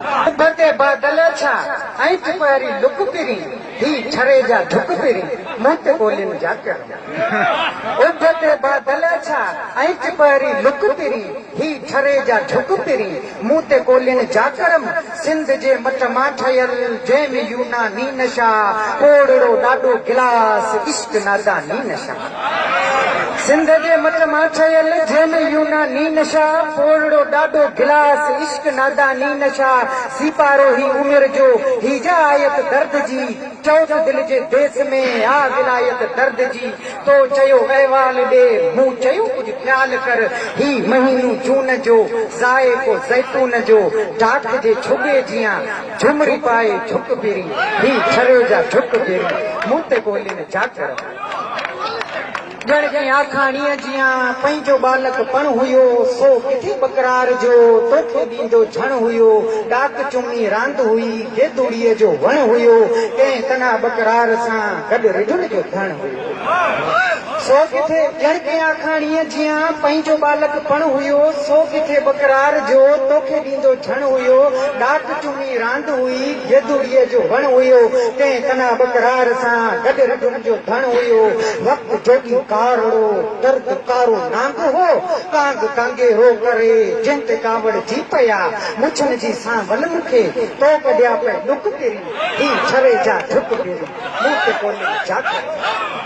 उभते बादल छा ऐं टिपरी लुक पिरी ही छरे जा झुक पिरी मुंत कोलिन जा कर उभते बादल छा ऐं टिपरी लुक पिरी ही छरे जा झुक पिरी मुंत कोलिन जा करम सिंध जे मट मां ठयल जंहिं में यूनानी नशा कोड़ड़ो ॾाढो गिलास इश्क नादानी नशा सिंध जे मट मां ठयल जंहिं में यूनानी नशा कोड़ड़ो ॾाढो गिलास इश्क नादानी नशा सिपारो ही उमिर जो हीजा आयत दर्द जी चौथ दिल जे देश में आ विलायत दर्द जी तो चयो अहवाल दे मूं चयो कुछ ख्याल कर ही महीनू जून जो ज़ाइको ज़ैतून जो डाक जे छुगे जियां झुमरी पाए झुक फिरी ही छरियो जा झुक फिरी मूं ते कोलिन जाकर जण जंहिं आखाणीअ जियां पंहिंजो बालक पण हुयो सो किथे बकरार जो तोखे ॾींदो झण हुयो डाक चुमी रांदि हुई गेदुड़ीअ जो वण हुयो कंहिं तना बकरार सां गॾु रिढुनि जो धण हुयो सो किथे जण कंहिं आखाणीअ जियां पंहिंजो बालक पण हुयो सो किथे बकरार जो तोखे ॾींदो झण हुयो डाक चुमी रांदि हुई गेदुड़ीअ जो वण हुयो कंहिं तना बकरार सां गॾु रिढुनि जो धण हुयो वक़्तु जोगी कारो दर्द कारो नांग हो कांग कांगे हो करे जिन ते कावड़ जी पया मुछन जी सांवल मुखे तो कढिया पे लुक तेरी ही छरे जा झुक तेरी मुंह ते कोने जाकर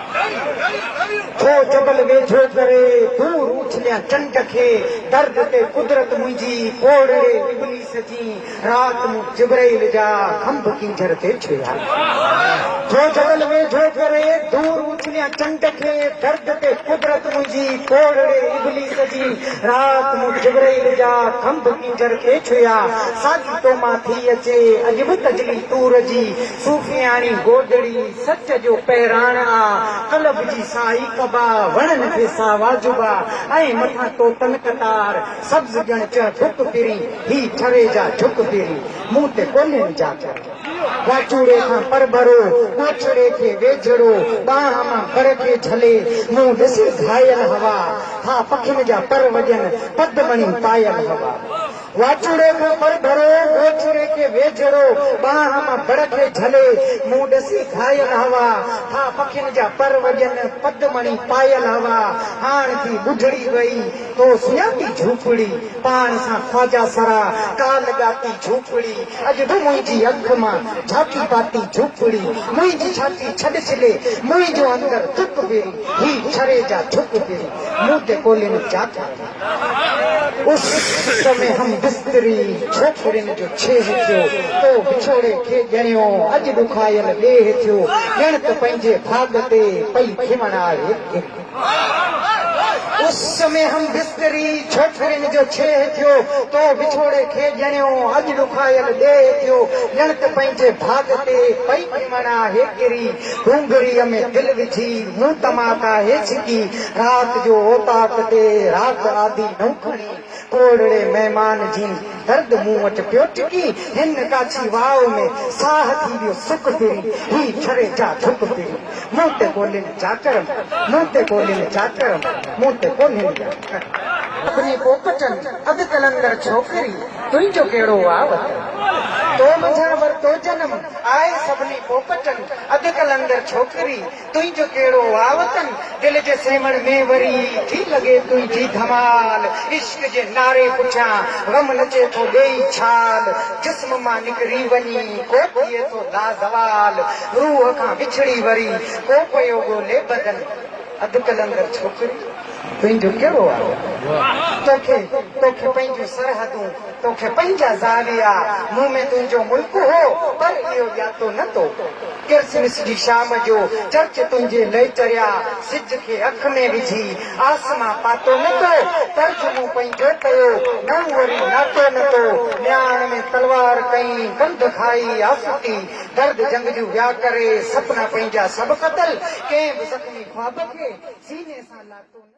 थो जबल वेझो करे दूर उछलिया चंड खे दर्द ते कुदरत मुंहिंजी कोड़े इब्लीस जी रात मु जिब्राइल जा खंभ किंजर ते छुया थो जबल वेझो करे दूर उछलिया चंड खे दर्द ते कुदरत मुंहिंजी कोड़े इब्लीस जी रात मु जिब्राइल जा खंभ किंजर ते छुया साजी तो मां थी अचे अॼु बि तजली तूर जी सूफियाणी गोदड़ी सच जो पहिराण आ कलब जी साई कबा वणन खे सा वाजुबा ऐं मथां तो तन कतार सब्ज़ ॼण च झुक फिरी ही छरे जा झुक फिरी मूं ते कोलिन जा कर वाचूड़े खां पर भरो कोछड़े खे वेझड़ो बाह मां घर खे झले मूं ॾिसी घायल हवा हा पखियुनि जा पर वॼन पदमणी पायल हवा वाचूड़े खां पर भरो कोछड़े खे वेझड़ो बाह मां घर खे झले मूं ॾिसी घायल हवा हा पखियुनि जा पर वॼन पदमणी पायल हवा हाण थी ॿुढड़ी वई तो सुञाती झूपड़ी पाण सां ख्वाजा सरा काल ॻाती झूपड़ी अॼु बि मुंहिंजी अख मां झाकी पाती झूपड़ी मुंहिंजी छाती छॾ छॾे मुंहिंजो अंदर चुप फिरी ही छरे जा झुक फिरी मूं ते कोलिन जाता उस समय हम बिस्तरी छोकिरियुनि जो छेह थियो तो विछोड़े खे ॼणियो अॼु ॾुखायल ॾेह थियो ॼण त पंहिंजे भाग ते पई खिमणा उस समय हम बिस्तरी छोकिरियुनि जो छेह थियो तो विछोड़े खे ॼणियो अॼु ॾुखायल ॾेह थियो ॼण त पंहिंजे भाग ते पई खिमणा हेकिरी घुंघरीअ में दिलि विझी मूं तमाका हेछकी रात जो ओताक ते रात आदि नौ खणी कोड़ड़े महिमान जी दर्द मूं वटि पियो टिकी हिन काछी वाव में साह थी वियो सुख फिरी ही छरे जा झुक फिरी मूं ते कोलिन जाकर मूं ते कोलिन जाकर मूं ते कोलिन जाकर अपनी पोपटन अध कलंदर छोकरी तुंहिंजो कहिड़ो आवत तो मझा वरतो जनम आए सभिनी पोपटन अध कलंदर छोकरी तुंहिंजो कहिड़ो आवतन दिल जे सेमण में वरी थी लॻे तुंहिंजी धमाल इश्क जे नारे पुठियां गम नचे थो ॾेई छाल जिस्म मां निकिरी वञी को थिए थो लाज़वाल रूह खां विछड़ी वरी को पियो ॻोल्हे बदन अध कलंदर छोकरी तुंहिंजो कहिड़ो आहे तोखे पंहिंजूं सरहदूं तोखे पंहिंजा ज़ालिया मुंह में तुंहिंजो मुल्क हो पर इहो ॼातो न तो क्रिसमस जी शाम जो चर्च तुंहिंजे लही चरिया सिज खे अख में विझी आसमां पातो न तो तर्ज मूं पंहिंजो कयो न वरी नातो न तो न्याण में तलवार कई गंद खाई आसुती दर्द जंग जूं विया करे सपना पंहिंजा सभु क़तल कंहिं बि ज़ख़्मी ख्वाब खे सीने सां लातो